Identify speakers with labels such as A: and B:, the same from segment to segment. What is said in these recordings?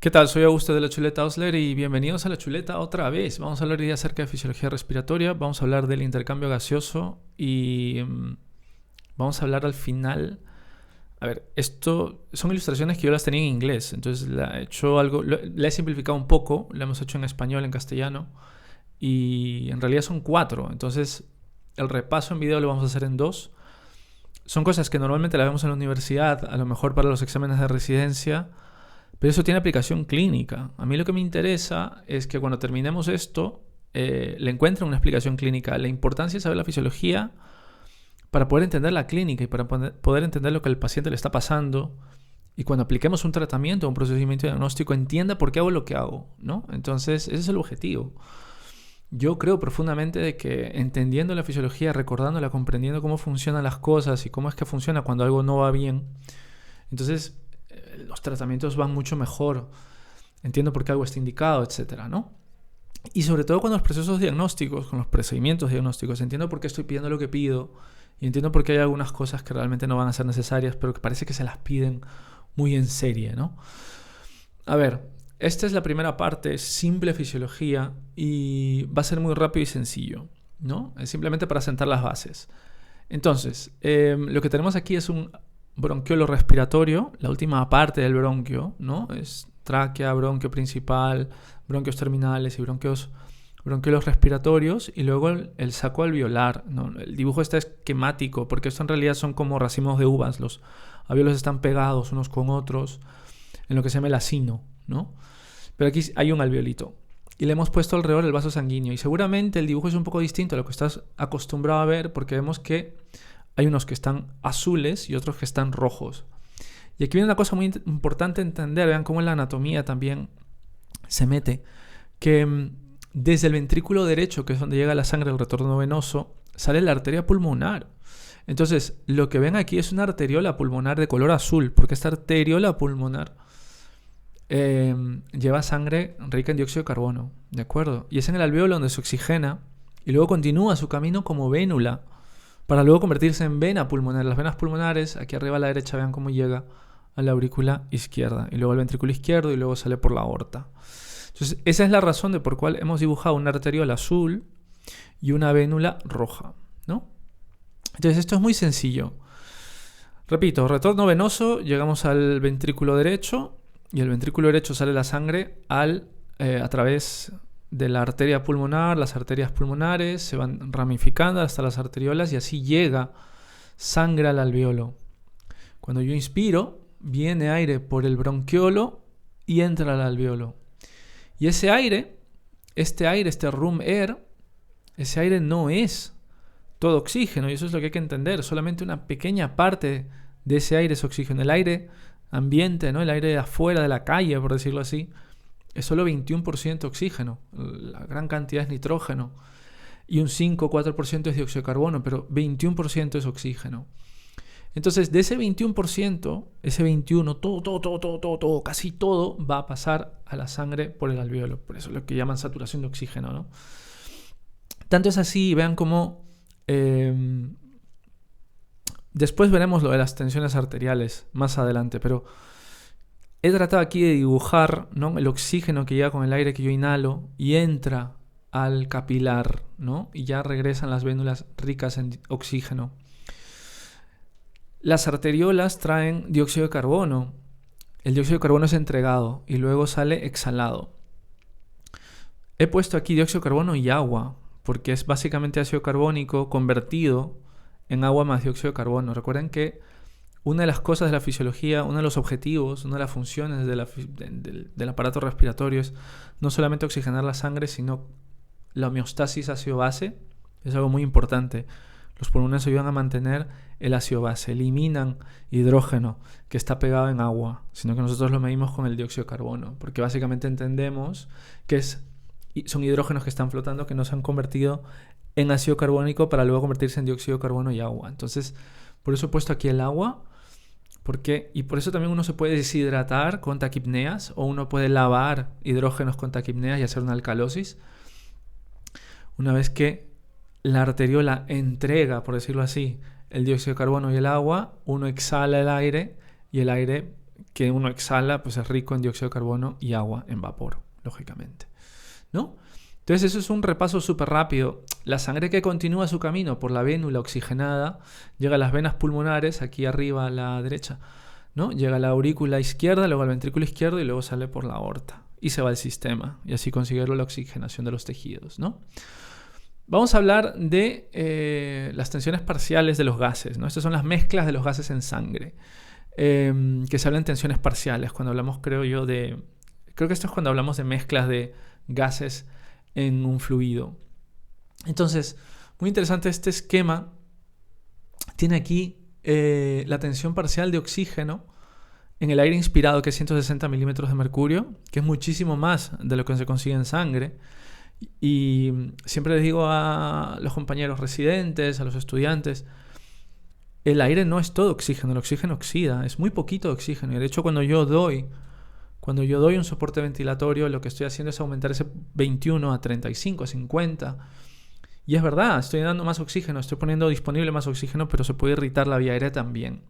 A: ¿Qué tal? Soy Augusto de la Chuleta Osler y bienvenidos a la Chuleta otra vez. Vamos a hablar hoy acerca de fisiología respiratoria, vamos a hablar del intercambio gaseoso y vamos a hablar al final. A ver, esto son ilustraciones que yo las tenía en inglés, entonces la he hecho la he simplificado un poco, la hemos hecho en español, en castellano y en realidad son 4. Entonces el repaso en video lo vamos a hacer en 2. Son cosas que normalmente las vemos en la universidad, a lo mejor para los exámenes de residencia. Pero eso tiene aplicación clínica. A mí lo que me interesa es que cuando terminemos esto, le encuentren una explicación clínica. La importancia es saber la fisiología para poder entender la clínica y para poder entender lo que al paciente le está pasando. Y cuando apliquemos un tratamiento o un procedimiento diagnóstico, entienda por qué hago lo que hago, ¿no? Entonces, ese es el objetivo. Yo creo profundamente de que entendiendo la fisiología, recordándola, comprendiendo cómo funcionan las cosas y cómo es que funciona cuando algo no va bien, entonces los tratamientos van mucho mejor. Entiendo por qué algo está indicado, etcétera, ¿no? Y sobre todo con los procesos diagnósticos, con los procedimientos diagnósticos, entiendo por qué estoy pidiendo lo que pido y entiendo por qué hay algunas cosas que realmente no van a ser necesarias, pero que parece que se las piden muy en serie, ¿no? A ver, esta es la primera parte, simple fisiología, y va a ser muy rápido y sencillo, ¿no? Es simplemente para sentar las bases. Entonces, lo que tenemos aquí es un bronquiolo respiratorio, la última parte del bronquio, ¿no? Es tráquea, bronquio principal, bronquios terminales y bronquiolos respiratorios, y luego el saco alveolar, ¿no? El dibujo está esquemático porque esto en realidad son como racimos de uvas, los alveolos están pegados unos con otros en lo que se llama el acino, ¿no? Pero aquí hay un alveolito y le hemos puesto alrededor el vaso sanguíneo, y seguramente el dibujo es un poco distinto a lo que estás acostumbrado a ver porque vemos que hay unos que están azules y otros que están rojos. Y aquí viene una cosa muy importante entender, vean cómo en la anatomía también se mete, que desde el ventrículo derecho, que es donde llega la sangre al retorno venoso, sale la arteria pulmonar. Entonces, lo que ven aquí es una arteriola pulmonar de color azul, porque esta arteriola pulmonar lleva sangre rica en dióxido de carbono, ¿de acuerdo? Y es en el alveolo donde se oxigena y luego continúa su camino como vénula, para luego convertirse en vena pulmonar. Las venas pulmonares, aquí arriba a la derecha, vean cómo llega a la aurícula izquierda, y luego al ventrículo izquierdo, y luego sale por la aorta. Entonces, esa es la razón de por cual hemos dibujado una arteriola azul y una vénula roja, ¿no? Entonces, esto es muy sencillo. Repito, retorno venoso, llegamos al ventrículo derecho, y el ventrículo derecho sale la sangre a través de la arteria pulmonar. Las arterias pulmonares se van ramificando hasta las arteriolas y así llega sangre al alveolo. Cuando yo inspiro, viene aire por el bronquiolo y entra al alveolo. Y ese aire, este room air, ese aire no es todo oxígeno, y eso es lo que hay que entender. Solamente una pequeña parte de ese aire es oxígeno. El aire ambiente, ¿no? El aire de afuera, de la calle, por decirlo así, es solo 21% oxígeno. La gran cantidad es nitrógeno. Y un 5 o 4% es dióxido de carbono, pero 21% es oxígeno. Entonces, de ese 21%, ese 21%, todo, casi todo va a pasar a la sangre por el alveolo. Por eso es lo que llaman saturación de oxígeno, ¿no? Tanto es así, vean cómo después veremos lo de las tensiones arteriales más adelante, pero he tratado aquí de dibujar, ¿no?, el oxígeno que llega con el aire que yo inhalo y entra al capilar, ¿no? Y ya regresan las vénulas ricas en oxígeno. Las arteriolas traen dióxido de carbono. El dióxido de carbono es entregado y luego sale exhalado. He puesto aquí dióxido de carbono y agua, porque es básicamente ácido carbónico convertido en agua más dióxido de carbono. Recuerden que una de las cosas de la fisiología, uno de los objetivos, una de las funciones del aparato respiratorio es no solamente oxigenar la sangre, sino la homeostasis ácido-base. Es algo muy importante. Los pulmones ayudan a mantener el ácido-base, eliminan hidrógeno que está pegado en agua, sino que nosotros lo medimos con el dióxido de carbono, porque básicamente entendemos que son hidrógenos que están flotando, que no se han convertido en ácido carbónico para luego convertirse en dióxido de carbono y agua. Entonces, por eso he puesto aquí el agua, y por eso también uno se puede deshidratar con taquipneas, o uno puede lavar hidrógenos con taquipneas y hacer una alcalosis. Una vez que la arteriola entrega, por decirlo así, el dióxido de carbono y el agua, uno exhala el aire y el aire que uno exhala pues es rico en dióxido de carbono y agua en vapor, lógicamente, ¿no? Entonces eso es un repaso súper rápido. La sangre que continúa su camino por la vénula oxigenada llega a las venas pulmonares, aquí arriba a la derecha, ¿no? Llega a la aurícula izquierda, luego al ventrículo izquierdo y luego sale por la aorta y se va al sistema y así consigue la oxigenación de los tejidos, ¿no? Vamos a hablar de las tensiones parciales de los gases, ¿no? Estas son las mezclas de los gases en sangre, que se habla en tensiones parciales. Cuando hablamos, creo que esto es cuando hablamos de mezclas de gases en un fluido. Entonces, muy interesante este esquema. Tiene aquí la tensión parcial de oxígeno en el aire inspirado, que es 160 milímetros de mercurio, que es muchísimo más de lo que se consigue en sangre. Y siempre les digo a los compañeros residentes, a los estudiantes, el aire no es todo oxígeno, el oxígeno oxida, es muy poquito de oxígeno. Y de hecho, cuando yo doy un soporte ventilatorio, lo que estoy haciendo es aumentar ese 21 a 35, a 50. Y es verdad, estoy dando más oxígeno, estoy poniendo disponible más oxígeno, pero se puede irritar la vía aérea también.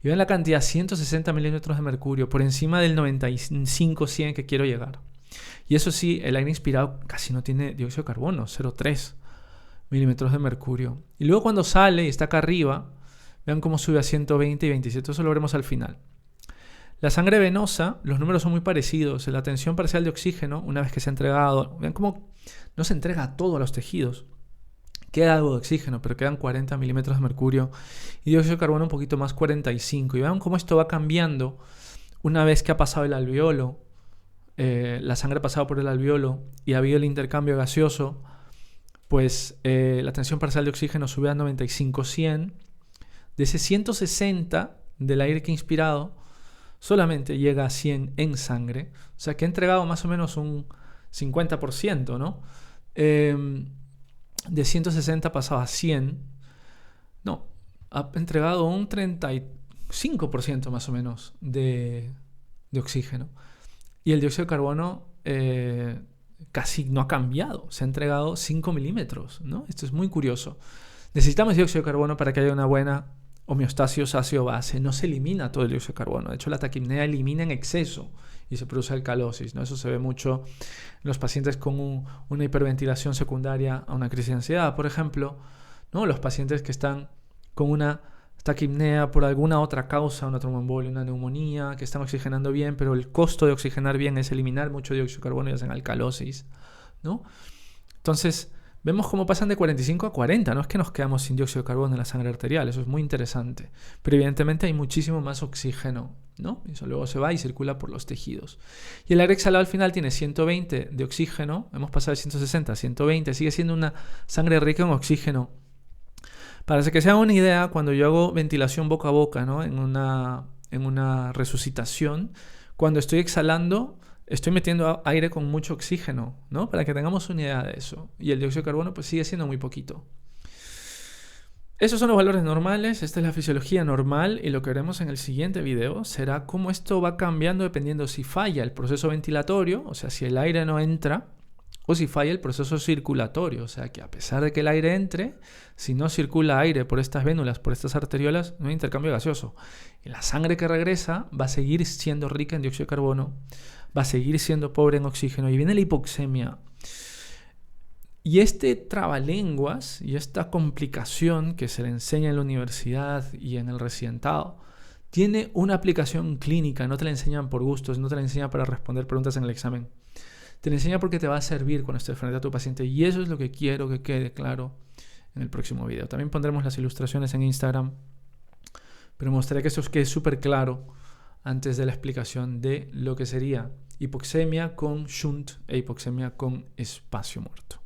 A: Y ven la cantidad, 160 milímetros de mercurio, por encima del 95-100 que quiero llegar. Y eso sí, el aire inspirado casi no tiene dióxido de carbono, 0,3 milímetros de mercurio. Y luego cuando sale y está acá arriba, vean cómo sube a 120 y 27, eso lo veremos al final. La sangre venosa, los números son muy parecidos. La tensión parcial de oxígeno, una vez que se ha entregado, vean cómo no se entrega todo a los tejidos. Queda algo de oxígeno, pero quedan 40 milímetros de mercurio y dióxido de carbono un poquito más, 45. Y vean cómo esto va cambiando una vez que ha pasado el alveolo, la sangre ha pasado por el alveolo y ha habido el intercambio gaseoso, pues la tensión parcial de oxígeno sube a 95-100. De ese 160 del aire que he inspirado, solamente llega a 100 en sangre. O sea que he entregado más o menos un 50%, ¿no? De 160 pasaba a 100. No, ha entregado un 35% más o menos de oxígeno. Y el dióxido de carbono casi no ha cambiado. Se ha entregado 5 milímetros, ¿no? Esto es muy curioso. Necesitamos dióxido de carbono para que haya una buena homeostasis ácido-base. No se elimina todo el dióxido de carbono. De hecho, la taquipnea elimina en exceso y se produce alcalosis, ¿no? Eso se ve mucho en los pacientes con una hiperventilación secundaria a una crisis de ansiedad, por ejemplo, ¿no? Los pacientes que están con una taquipnea por alguna otra causa, una tromboembolia, una neumonía, que están oxigenando bien, pero el costo de oxigenar bien es eliminar mucho dióxido de carbono y hacen alcalosis, ¿no? Entonces, vemos cómo pasan de 45 a 40, no es que nos quedamos sin dióxido de carbono en la sangre arterial, eso es muy interesante, pero evidentemente hay muchísimo más oxígeno, ¿no? Eso luego se va y circula por los tejidos. Y el aire exhalado al final tiene 120 de oxígeno, hemos pasado de 160 a 120, sigue siendo una sangre rica en oxígeno. Para que se hagan una idea, cuando yo hago ventilación boca a boca, ¿no? en una resucitación, cuando estoy exhalando, estoy metiendo aire con mucho oxígeno, ¿no? Para que tengamos una idea de eso. Y el dióxido de carbono pues sigue siendo muy poquito. Esos son los valores normales, esta es la fisiología normal y lo que veremos en el siguiente video será cómo esto va cambiando dependiendo si falla el proceso ventilatorio, o sea, si el aire no entra, o si falla el proceso circulatorio, o sea, que a pesar de que el aire entre, si no circula aire por estas vénulas, por estas arteriolas, no hay intercambio gaseoso. Y la sangre que regresa va a seguir siendo rica en dióxido de carbono, va a seguir siendo pobre en oxígeno y viene la hipoxemia. Y este trabalenguas y esta complicación que se le enseña en la universidad y en el residentado tiene una aplicación clínica, no te la enseñan por gustos, no te la enseñan para responder preguntas en el examen. Te la enseña porque te va a servir cuando estés frente a tu paciente y eso es lo que quiero que quede claro en el próximo video. También pondremos las ilustraciones en Instagram, pero me gustaría que esto quede súper claro antes de la explicación de lo que sería hipoxemia con shunt e hipoxemia con espacio muerto.